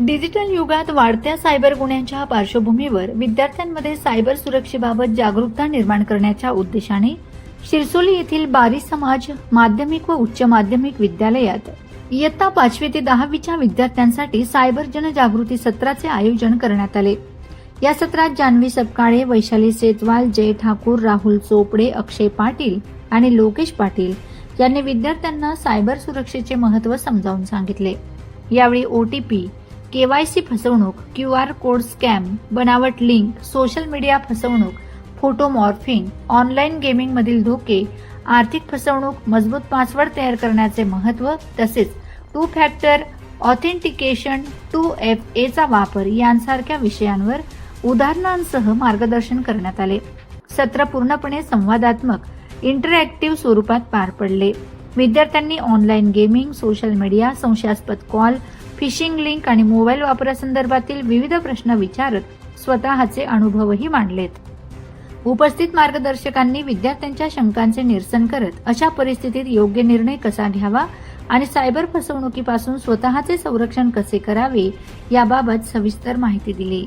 Digital युगात वाढत्या cyber गुन्ह्यांच्या पार्श्वभूमीवर विद्यार्थ्यांमध्ये सायबर सुरक्षेबाबत जागरूकता निर्माण करण्याच्या उद्देशाने शिरसोली येथील बारी समाज माध्यमिक व उच्च माध्यमिक विद्यालयात इयत्ता 5वी ते 10वीच्या विद्यार्थ्यांसाठी सायबर जनजागृती सत्राचे आयोजन करण्यात आले। या सत्रात जान्हवी सपकाळे, वैशाली सेतवाल, जय ठाकूर, राहुल चोपडे, अक्षय पाटील आणि लोकेश पाटील यांनी विद्यार्थ्यांना सायबर सुरक्षेचे महत्त्व समजावून सांगितले। यावेळी ओटीपी, केवायसी फसवणूक, क्यूआर कोड स्कॅम, बनावट लिंक, सोशल मीडिया फसवणूक, फोटो मॉर्फिंग, ऑनलाईन गेमिंग मधील धोके, आर्थिक फसवणूक, मजबूत पासवर्ड तयार करण्याचे महत्त्व तसेच 2 फॅक्टर ऑथेंटिकेशन 2FA चा वापर यांसारख्या विषयांवर उदाहरणांसह मार्गदर्शन करण्यात आले। सत्र पूर्णपणे संवादात्मक इंटरॅक्टिव्ह स्वरूपात पार पडले। विद्यार्थ्यांनी ऑनलाईन गेमिंग, सोशल मीडिया, संशयास्पद कॉल, फिशिंग लिंक आणि मोबाईल वापरासंदर्भातील विविध प्रश्न विचारत स्वतःचे अनुभवही मांडलेत। उपस्थित मार्गदर्शकांनी विद्यार्थ्यांच्या शंकांचे निरसन करत अशा परिस्थितीत योग्य निर्णय कसा घ्यावा आणि सायबर फसवणुकीपासून स्वतःचे संरक्षण कसे करावे याबाबत सविस्तर माहिती दिली।